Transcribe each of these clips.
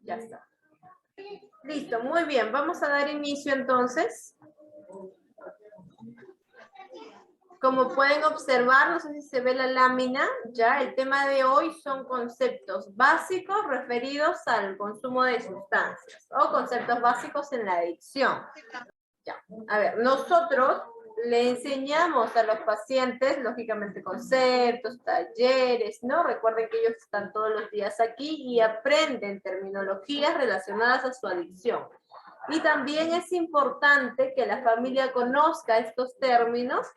Ya está. Listo, muy bien. Vamos a dar inicio entonces. Como pueden observar, no sé si se ve la lámina, ya el tema de hoy son conceptos básicos referidos al consumo de sustancias o conceptos básicos en la adicción. Ya. A ver, nosotros le enseñamos a los pacientes, lógicamente, conceptos, talleres, ¿no? Recuerden que ellos están todos los días aquí y aprenden terminologías relacionadas a su adicción. Y también es importante que la familia conozca estos términos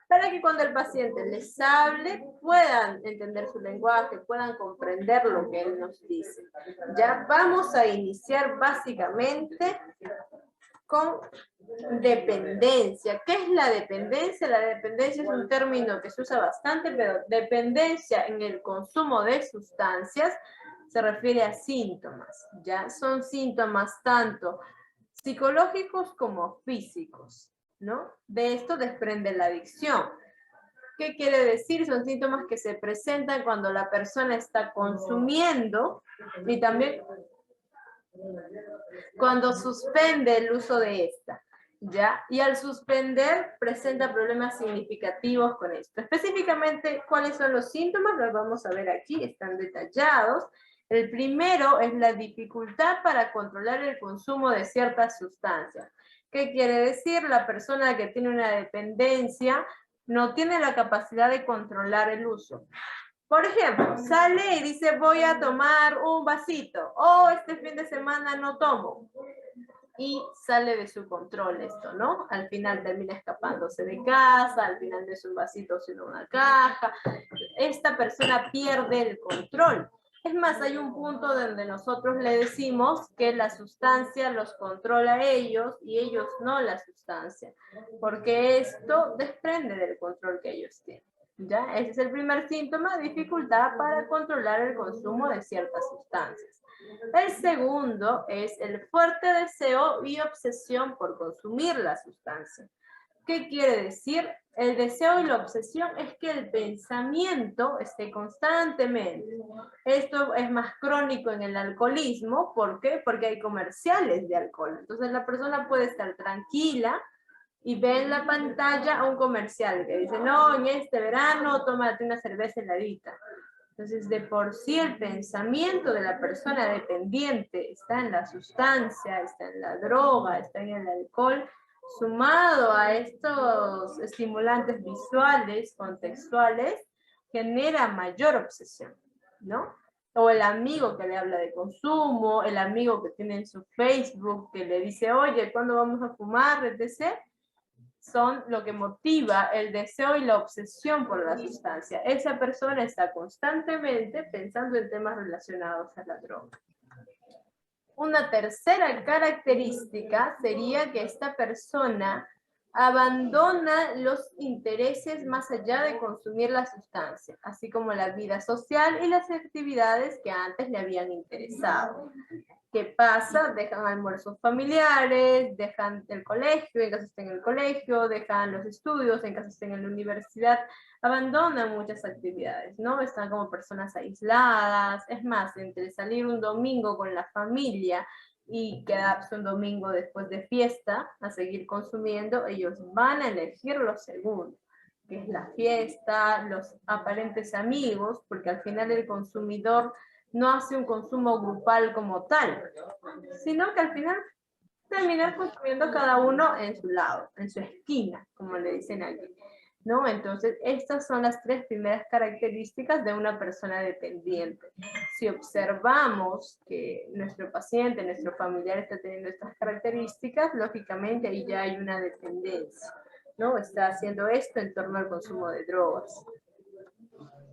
para que cuando el paciente les hable puedan entender su lenguaje, puedan comprender lo que él nos dice. Ya vamos a iniciar básicamente con dependencia. ¿Qué es la dependencia? La dependencia es un término que se usa bastante, pero dependencia en el consumo de sustancias se refiere a síntomas, ¿ya? Son síntomas tanto psicológicos como físicos, ¿no? De esto desprende la adicción. ¿Qué quiere decir? Son síntomas que se presentan cuando la persona está consumiendo y también cuando suspende el uso de esta, ¿ya? Y al suspender presenta problemas significativos con esto. Específicamente, ¿cuáles son los síntomas? Los vamos a ver aquí, están detallados. El primero es la dificultad para controlar el consumo de ciertas sustancias. ¿Qué quiere decir? La persona que tiene una dependencia no tiene la capacidad de controlar el uso. Por ejemplo, sale y dice voy a tomar un vasito, o este fin de semana no tomo. Y sale de su control esto, ¿no? Al final termina escapándose de casa, al final no es un vasito sino una caja. Esta persona pierde el control. Es más, hay un punto donde nosotros le decimos que la sustancia los controla a ellos y ellos no la sustancia, porque esto desprende del control que ellos tienen. ¿Ya? Ese es el primer síntoma, dificultad para controlar el consumo de ciertas sustancias. El segundo es el fuerte deseo y obsesión por consumir la sustancia. ¿Qué quiere decir? El deseo y la obsesión es que el pensamiento esté constantemente. Esto es más crónico en el alcoholismo. ¿Por qué? Porque hay comerciales de alcohol. Entonces la persona puede estar tranquila y ve en la pantalla un comercial que dice, no, en este verano tómate una cerveza heladita. Entonces, de por sí el pensamiento de la persona dependiente está en la sustancia, está en la droga, está en el alcohol, sumado a estos estimulantes visuales, contextuales, genera mayor obsesión, ¿no? O el amigo que le habla de consumo, el amigo que tiene en su Facebook que le dice, oye, ¿cuándo vamos a fumar? Etc. Son lo que motiva el deseo y la obsesión por la sustancia. Esa persona está constantemente pensando en temas relacionados a la droga. Una tercera característica sería que esta persona abandona los intereses más allá de consumir la sustancia, así como la vida social y las actividades que antes le habían interesado. ¿Qué pasa? Dejan almuerzos familiares, dejan el colegio, en caso estén en el colegio, dejan los estudios, en caso estén en la universidad, abandonan muchas actividades, ¿no? Están como personas aisladas. Es más, entre salir un domingo con la familia y quedarse un domingo después de fiesta a seguir consumiendo, ellos van a elegir lo segundo, que es la fiesta, los aparentes amigos, porque al final el consumidor no hace un consumo grupal como tal, sino que al final termina consumiendo cada uno en su lado, en su esquina, como le dicen aquí, ¿no? Entonces, estas son las tres primeras características de una persona dependiente. Si observamos que nuestro paciente, nuestro familiar está teniendo estas características, lógicamente ahí ya hay una dependencia, ¿no? Está haciendo esto en torno al consumo de drogas.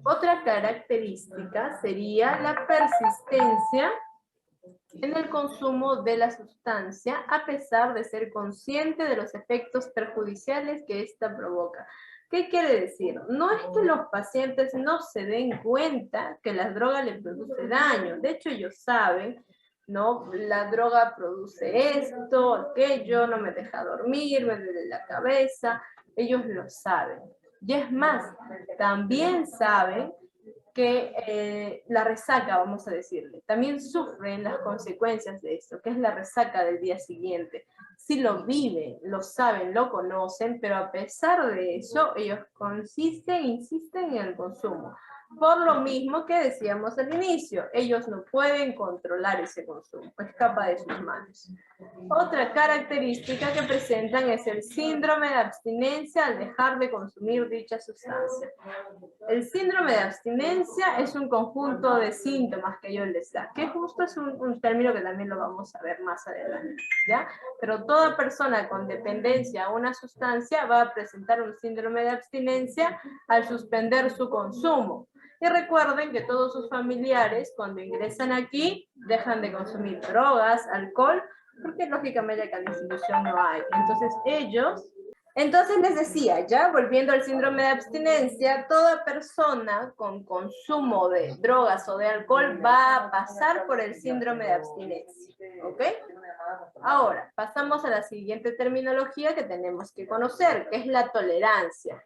Otra característica sería la persistencia en el consumo de la sustancia, a pesar de ser consciente de los efectos perjudiciales que ésta provoca. ¿Qué quiere decir? No es que los pacientes no se den cuenta que la droga le produce daño. De hecho, ellos saben, ¿no? La droga produce esto, aquello, no me deja dormir, me duele la cabeza. Ellos lo saben. Y es más, también saben que la resaca, vamos a decirle, también sufren las consecuencias de esto, que es la resaca del día siguiente. Sí lo viven, lo saben, lo conocen, pero a pesar de eso, ellos insisten en el consumo. Por lo mismo que decíamos al inicio, ellos no pueden controlar ese consumo, escapa de sus manos. Otra característica que presentan es el síndrome de abstinencia al dejar de consumir dicha sustancia. El síndrome de abstinencia es un conjunto de síntomas que ellos les da, que justo es un término que también lo vamos a ver más adelante, ¿ya? Pero toda persona con dependencia a una sustancia va a presentar un síndrome de abstinencia al suspender su consumo. Y recuerden que todos sus familiares, cuando ingresan aquí, dejan de consumir drogas, alcohol, porque lógicamente acá en la institución no hay. Entonces les decía, ya volviendo al síndrome de abstinencia, toda persona con consumo de drogas o de alcohol va a pasar por el síndrome de abstinencia, ¿ok? Ahora, pasamos a la siguiente terminología que tenemos que conocer, que es la tolerancia.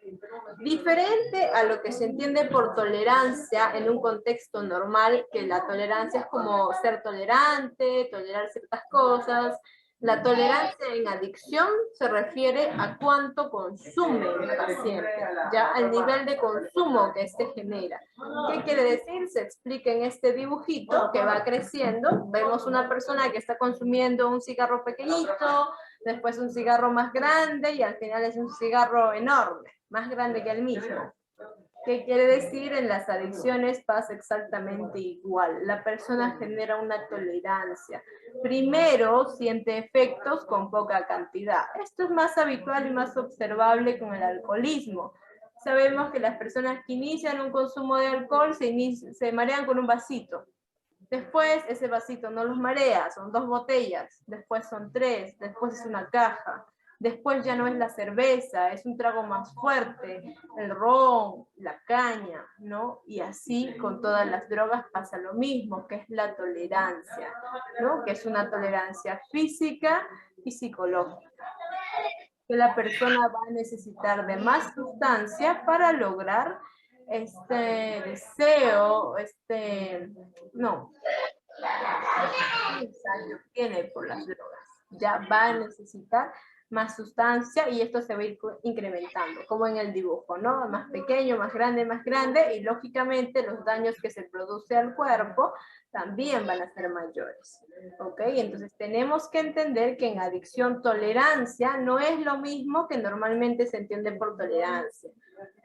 Diferente a lo que se entiende por tolerancia en un contexto normal, que la tolerancia es como ser tolerante, tolerar ciertas cosas. La tolerancia en adicción se refiere a cuánto consume el paciente, ya al nivel de consumo que éste genera. ¿Qué quiere decir? Se explica en este dibujito que va creciendo. Vemos una persona que está consumiendo un cigarro pequeñito, después un cigarro más grande y al final es un cigarro enorme, más grande que el mismo. ¿Qué quiere decir? En las adicciones pasa exactamente igual. La persona genera una tolerancia. Primero siente efectos con poca cantidad. Esto es más habitual y más observable con el alcoholismo. Sabemos que las personas que inician un consumo de alcohol se marean con un vasito. Después ese vasito no los marea, son 2 botellas, después son 3, después es una caja. Después ya no es la cerveza, es un trago más fuerte, el ron, la caña, ¿no? Y así con todas las drogas pasa lo mismo, que es la tolerancia, ¿no? Que es una tolerancia física y psicológica. Que la persona va a necesitar de más sustancia para lograr este deseo, no, tiene por las drogas. Ya va a necesitar más sustancia y esto se va a ir incrementando, como en el dibujo, ¿no? Más pequeño, más grande, y lógicamente los daños que se produce al cuerpo también van a ser mayores, ¿ok? Entonces tenemos que entender que en adicción tolerancia no es lo mismo que normalmente se entiende por tolerancia.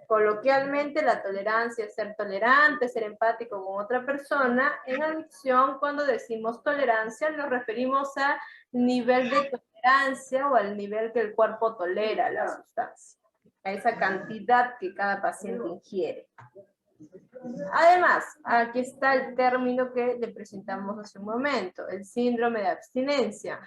Coloquialmente, la tolerancia es ser tolerante, ser empático con otra persona. En adicción, cuando decimos tolerancia, nos referimos al nivel de tolerancia o al nivel que el cuerpo tolera la sustancia, a esa cantidad que cada paciente ingiere. Además, aquí está el término que le presentamos hace un momento, el síndrome de abstinencia.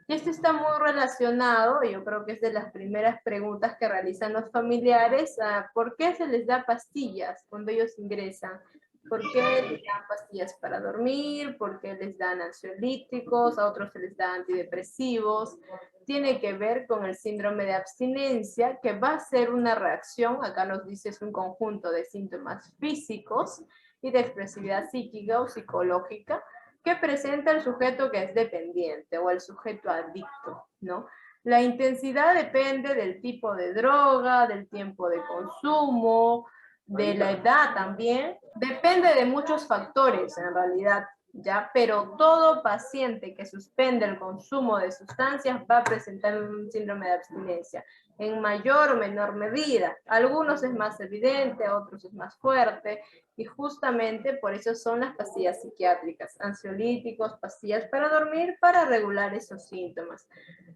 Y esto está muy relacionado, yo creo que es de las primeras preguntas que realizan los familiares, a por qué se les da pastillas cuando ellos ingresan, por qué les dan pastillas para dormir, por qué les dan ansiolíticos, a otros se les da antidepresivos. Tiene que ver con el síndrome de abstinencia, que va a ser una reacción, acá nos dice es un conjunto de síntomas físicos y de expresividad psíquica o psicológica, que presenta el sujeto que es dependiente o el sujeto adicto, ¿no? La intensidad depende del tipo de droga, del tiempo de consumo, de la edad también. Depende de muchos factores en realidad, ¿ya? Pero todo paciente que suspende el consumo de sustancias va a presentar un síndrome de abstinencia en mayor o menor medida. Algunos es más evidente, otros es más fuerte, y justamente por eso son las pastillas psiquiátricas, ansiolíticos, pastillas para dormir, para regular esos síntomas.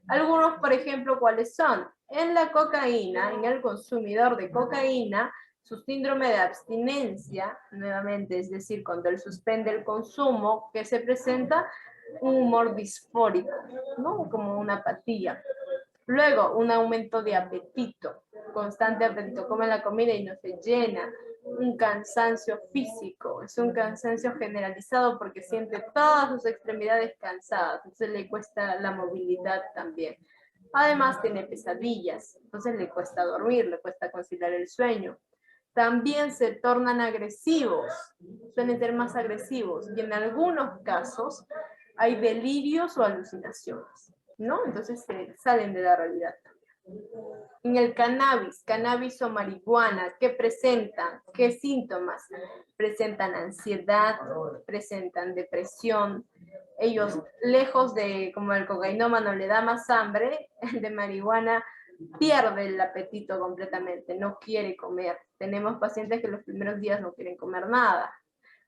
Algunos, por ejemplo, ¿cuáles son? En la cocaína, en el consumidor de cocaína, su síndrome de abstinencia, nuevamente, es decir, cuando él suspende el consumo, que se presenta un humor disfórico, ¿no? Como una apatía. Luego, un aumento de apetito, constante apetito, come la comida y no se llena, un cansancio físico, es un cansancio generalizado porque siente todas sus extremidades cansadas, entonces le cuesta la movilidad también. Además tiene pesadillas, entonces le cuesta dormir, le cuesta conciliar el sueño. También se tornan agresivos, suelen ser más agresivos y en algunos casos hay delirios o alucinaciones, ¿no? Entonces se salen de la realidad. En el cannabis o marihuana, ¿qué presentan? ¿Qué síntomas? Presentan ansiedad, presentan depresión. Ellos, lejos de, como el cocainómano le da más hambre, de marihuana pierde el apetito completamente, no quiere comer. Tenemos pacientes que los primeros días no quieren comer nada.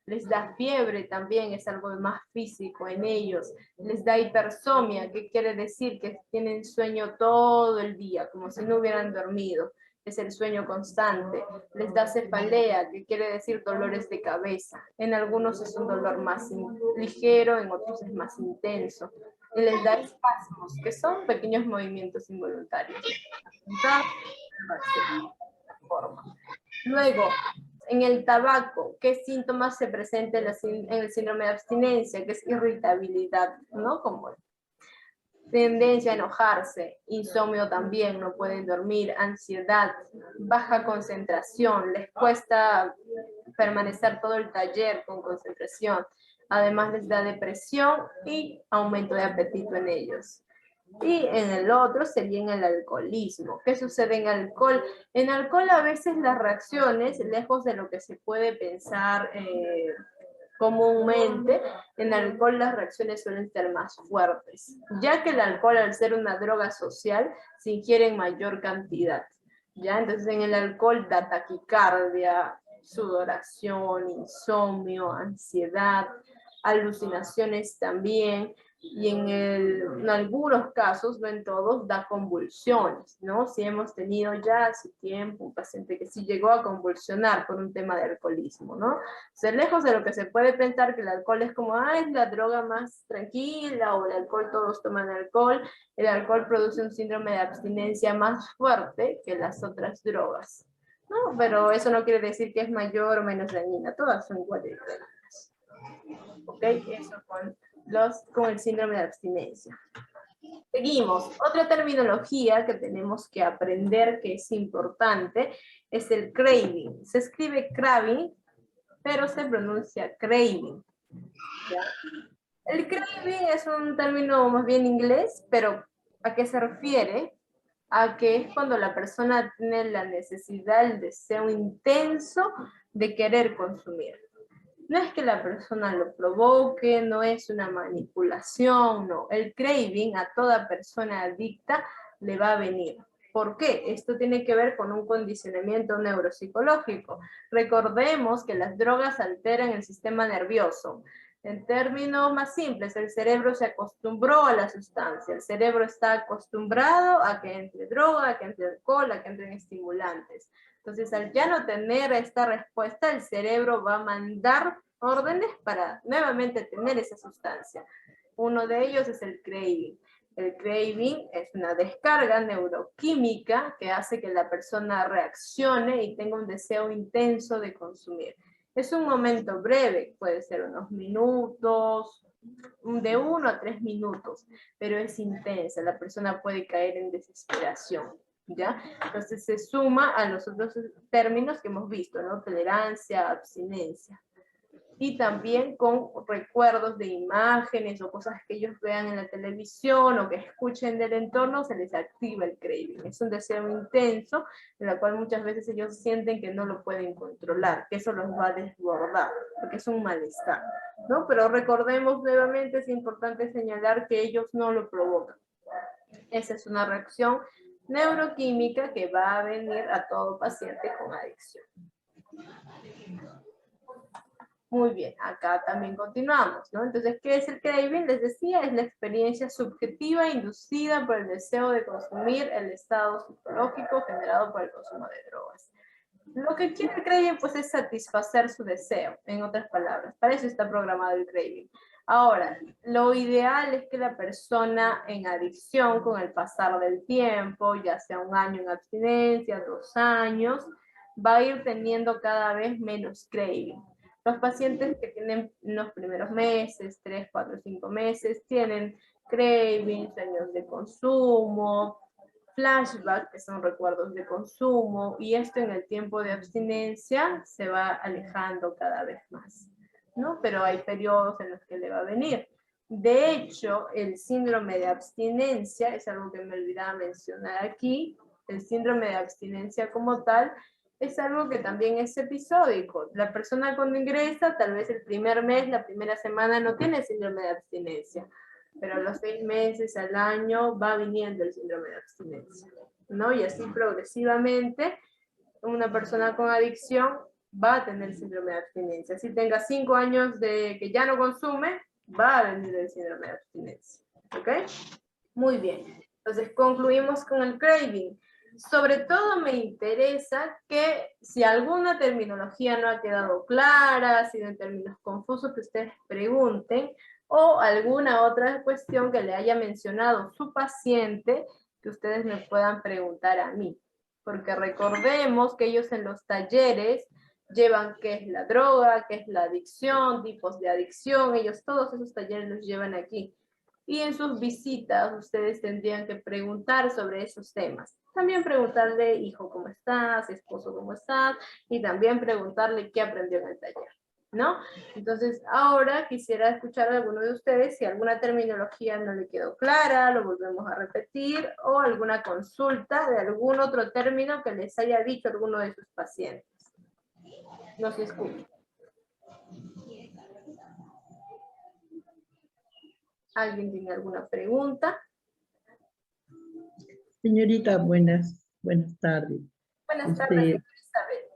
Les da fiebre también, es algo más físico en ellos. Les da hipersomnia, que quiere decir que tienen sueño todo el día, como si no hubieran dormido. Es el sueño constante. Les da cefalea, que quiere decir dolores de cabeza. En algunos es un dolor más ligero, en otros es más intenso. Y les da espasmos, que son pequeños movimientos involuntarios. Luego, en el tabaco, ¿qué síntomas se presentan en el síndrome de abstinencia? Que es irritabilidad, ¿no? Como tendencia a enojarse, insomnio también, no pueden dormir, ansiedad, baja concentración, les cuesta permanecer todo el taller con concentración. Además les da depresión y aumento de apetito en ellos. Y en el otro sería en el alcoholismo. ¿Qué sucede en alcohol? En alcohol a veces las reacciones, lejos de lo que se puede pensar comúnmente, en alcohol las reacciones suelen ser más fuertes, ya que el alcohol, al ser una droga social, se ingiere en mayor cantidad. ¿Ya? Entonces en el alcohol da taquicardia, sudoración, insomnio, ansiedad, alucinaciones también, y en algunos casos, no en todos, da convulsiones, ¿no? Si hemos tenido ya hace tiempo un paciente que sí llegó a convulsionar por un tema de alcoholismo, ¿no? O sea, lejos de lo que se puede pensar que el alcohol es como, es la droga más tranquila, o el alcohol, todos toman alcohol, el alcohol produce un síndrome de abstinencia más fuerte que las otras drogas, ¿no? Pero eso no quiere decir que es mayor o menos dañina, todas son iguales de dañinas. ¿Ok? Eso con el síndrome de abstinencia. Seguimos. Otra terminología que tenemos que aprender que es importante es el craving. Se escribe craving, pero se pronuncia craving. ¿Ya? El craving es un término más bien inglés, pero ¿a qué se refiere? A que es cuando la persona tiene la necesidad, el deseo intenso de querer consumir. No es que la persona lo provoque, no es una manipulación, no. El craving a toda persona adicta le va a venir. ¿Por qué? Esto tiene que ver con un condicionamiento neuropsicológico. Recordemos que las drogas alteran el sistema nervioso. En términos más simples, el cerebro se acostumbró a la sustancia. El cerebro está acostumbrado a que entre droga, a que entre alcohol, a que entren estimulantes. Entonces, al ya no tener esta respuesta, el cerebro va a mandar órdenes para nuevamente tener esa sustancia. Uno de ellos es el craving. El craving es una descarga neuroquímica que hace que la persona reaccione y tenga un deseo intenso de consumir. Es un momento breve, puede ser unos minutos, de 1 a 3 minutos, pero es intensa, la persona puede caer en desesperación. ¿Ya? Entonces se suma a los otros términos que hemos visto, ¿no? Tolerancia, abstinencia. Y también con recuerdos de imágenes o cosas que ellos vean en la televisión o que escuchen del entorno, se les activa el craving. Es un deseo intenso, en el cual muchas veces ellos sienten que no lo pueden controlar, que eso los va a desbordar, porque es un malestar, ¿no? Pero recordemos nuevamente, es importante señalar que ellos no lo provocan. Esa es una reacción neuroquímica que va a venir a todo paciente con adicción. Muy bien, acá también continuamos, ¿no? Entonces, ¿qué es el craving? Les decía, es la experiencia subjetiva inducida por el deseo de consumir el estado psicológico generado por el consumo de drogas. Lo que quiere el craving, pues, es satisfacer su deseo, en otras palabras. Para eso está programado el craving. Ahora, lo ideal es que la persona en adicción, con el pasar del tiempo, ya sea 1 año en abstinencia, 2 años, va a ir teniendo cada vez menos craving. Los pacientes que tienen los primeros meses, 3, 4, 5 meses, tienen craving, sueños de consumo, flashback, que son recuerdos de consumo, y esto en el tiempo de abstinencia se va alejando cada vez más, ¿no? Pero hay periodos en los que le va a venir. De hecho, el síndrome de abstinencia, es algo que me olvidaba mencionar aquí, el síndrome de abstinencia como tal, es algo que también es episódico. La persona cuando ingresa, tal vez el primer mes, la primera semana no tiene síndrome de abstinencia, pero a los 6 meses, al año, va viniendo el síndrome de abstinencia, ¿no? Y así progresivamente, una persona con adicción va a tener síndrome de abstinencia. Si tenga 5 años de que ya no consume, va a venir el síndrome de abstinencia, ¿ok? Muy bien. Entonces, concluimos con el craving. Sobre todo me interesa que si alguna terminología no ha quedado clara, ha sido en términos confusos, que ustedes pregunten, o alguna otra cuestión que le haya mencionado su paciente, que ustedes me puedan preguntar a mí. Porque recordemos que ellos en los talleres llevan qué es la droga, qué es la adicción, tipos de adicción, ellos todos esos talleres los llevan aquí. Y en sus visitas ustedes tendrían que preguntar sobre esos temas. También preguntarle, hijo, ¿cómo estás? Esposo, ¿cómo estás? Y también preguntarle qué aprendió en el taller, ¿no? Entonces, ahora quisiera escuchar a alguno de ustedes si alguna terminología no le quedó clara, lo volvemos a repetir, o alguna consulta de algún otro término que les haya dicho alguno de sus pacientes. No se escucha. ¿Alguien tiene alguna pregunta? Señorita, buenas tardes. Buenas tardes,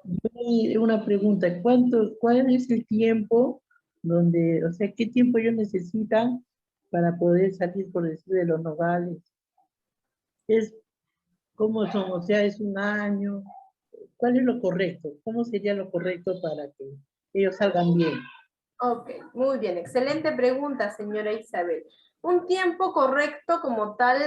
Isabel. Una pregunta, ¿cuál es el tiempo donde, o sea, qué tiempo ellos necesitan para poder salir, por decir, de los nogales? ¿Cómo son? O sea, ¿es 1 año? ¿Cuál es lo correcto? ¿Cómo sería lo correcto para que ellos salgan bien? Ok, muy bien, excelente pregunta, señora Isabel. Un tiempo correcto como tal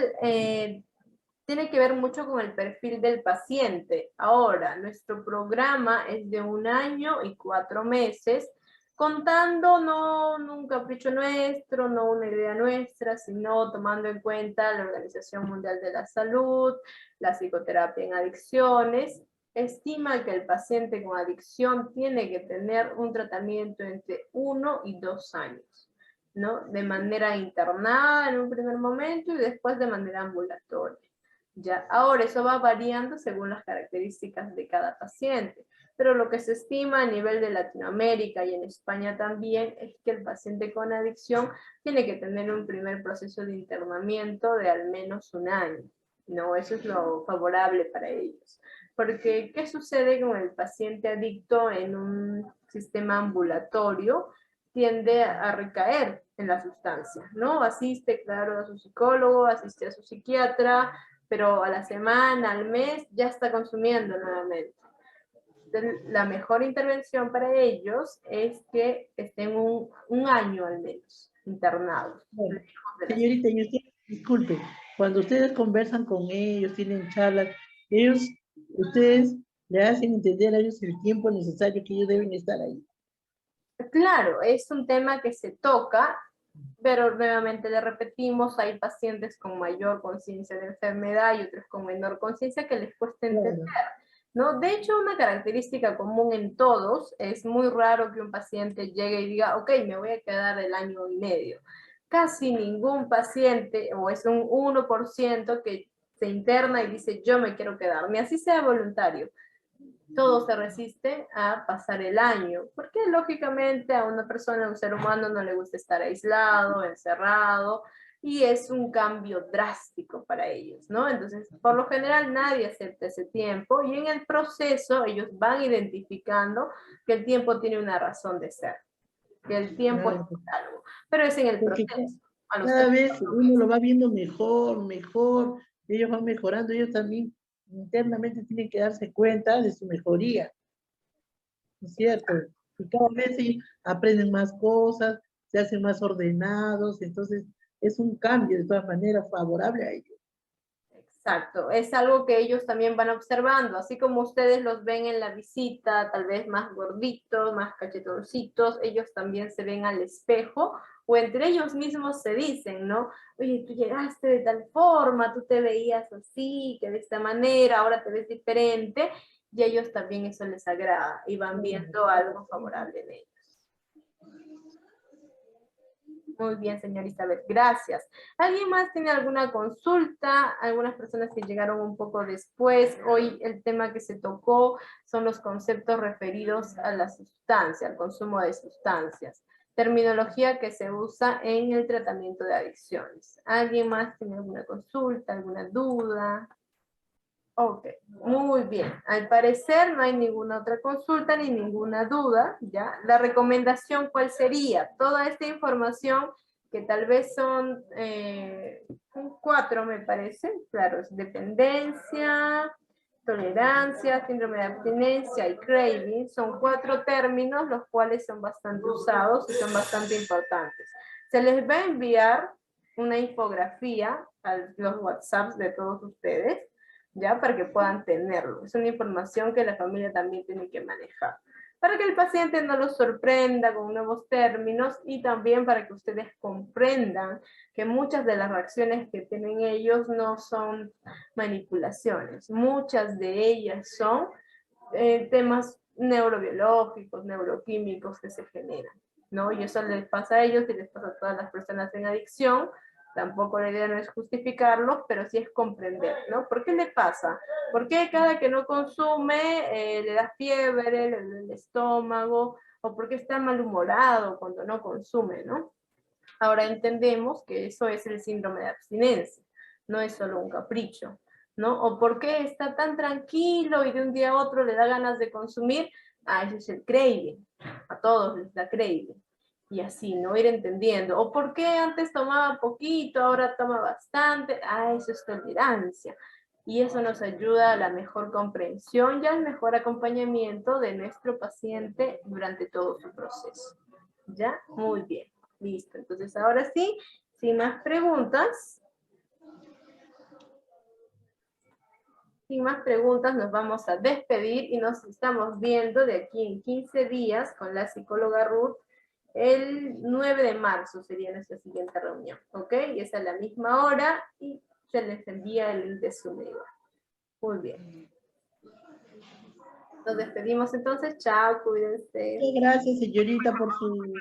tiene que ver mucho con el perfil del paciente. Ahora, nuestro programa es de 1 año y 4 meses, contando no un capricho nuestro, no una idea nuestra, sino tomando en cuenta la Organización Mundial de la Salud, la psicoterapia en adicciones. Estima que el paciente con adicción tiene que tener un tratamiento entre 1 y 2 años, ¿no? De manera internada en un primer momento y después de manera ambulatoria. Ya, ahora eso va variando según las características de cada paciente, pero lo que se estima a nivel de Latinoamérica y en España también es que el paciente con adicción tiene que tener un primer proceso de internamiento de al menos 1 año, ¿no? Eso es lo favorable para ellos. Porque, ¿qué sucede con el paciente adicto en un sistema ambulatorio? Tiende a recaer en la sustancia, ¿no? Asiste, claro, a su psicólogo, asiste a su psiquiatra, pero a la semana, al mes, ya está consumiendo nuevamente. Entonces, la mejor intervención para ellos es que estén un año al menos internados. Bueno, señorita, y usted, disculpe, cuando ustedes conversan con ellos, tienen charlas, ustedes le hacen entender a ellos el tiempo necesario que ellos deben estar ahí. Claro, es un tema que se toca, pero nuevamente le repetimos, hay pacientes con mayor conciencia de enfermedad y otros con menor conciencia que les cuesta entender, ¿no? De hecho, una característica común en todos, es muy raro que un paciente llegue y diga, ok, me voy a quedar el año y medio. Casi ningún paciente, o es un 1% que se interna y dice, yo me quiero quedar, ni así sea voluntario. Todo se resiste a pasar el año, porque lógicamente a una persona, a un ser humano no le gusta estar aislado, encerrado, y es un cambio drástico para ellos, ¿no? Entonces, por lo general nadie acepta ese tiempo y en el proceso ellos van identificando que el tiempo tiene una razón de ser, que el tiempo es por algo, pero es en el Porque proceso. A los cada 3 vez uno lo va viendo mejor, ellos van mejorando, ellos también internamente tienen que darse cuenta de su mejoría, ¿no es cierto? Y cada vez ellos aprenden más cosas, se hacen más ordenados, entonces es un cambio de todas maneras favorable a ellos. Exacto, es algo que ellos también van observando, así como ustedes los ven en la visita, tal vez más gorditos, más cachetoncitos, ellos también se ven al espejo, o entre ellos mismos se dicen, ¿no? Oye, tú llegaste de tal forma, tú te veías así, que de esta manera, ahora te ves diferente, y a ellos también eso les agrada, y van viendo algo favorable en ellos. Muy bien, señora Isabel, gracias. ¿Alguien más tiene alguna consulta? Algunas personas que llegaron un poco después. Hoy el tema que se tocó son los conceptos referidos a la sustancia, al consumo de sustancias. Terminología que se usa en el tratamiento de adicciones. ¿Alguien más tiene alguna consulta, alguna duda? Ok, muy bien. Al parecer no hay ninguna otra consulta ni ninguna duda, ¿ya? La recomendación, ¿cuál sería? Toda esta información, que tal vez son 4, me parece. Claro, es dependencia, tolerancia, síndrome de abstinencia y craving. Son 4 términos, los cuales son bastante usados y son bastante importantes. Se les va a enviar una infografía a los WhatsApps de todos ustedes, ¿ya? Para que puedan tenerlo. Es una información que la familia también tiene que manejar. Para que el paciente no los sorprenda con nuevos términos y también para que ustedes comprendan que muchas de las reacciones que tienen ellos no son manipulaciones. Muchas de ellas son temas neurobiológicos, neuroquímicos que se generan, ¿no? Y eso les pasa a ellos y les pasa a todas las personas en adicción. Tampoco la idea no es justificarlos, pero sí es comprender, ¿no? ¿Por qué le pasa? ¿Por qué cada que no consume le da fiebre, le duele el estómago? ¿O por qué está malhumorado cuando no consume, ¿no? Ahora entendemos que eso es el síndrome de abstinencia, no es solo un capricho, ¿no? ¿O por qué está tan tranquilo y de un día a otro le da ganas de consumir? Ah, eso es el craving, a todos les da craving. Y así, ¿no? Ir entendiendo. ¿O por qué antes tomaba poquito, ahora toma bastante? Ah, eso es tolerancia. Y eso nos ayuda a la mejor comprensión y al mejor acompañamiento de nuestro paciente durante todo su proceso. ¿Ya? Muy bien. Listo. Entonces, ahora sí, sin más preguntas. Sin más preguntas, nos vamos a despedir y nos estamos viendo de aquí en 15 días con la psicóloga Ruth. El 9 de marzo sería nuestra siguiente reunión, ¿ok? Y es a la misma hora y se les envía el link de Zoom igual. Muy bien. Nos despedimos entonces. Chao, cuídense. Muchas gracias, señorita, por su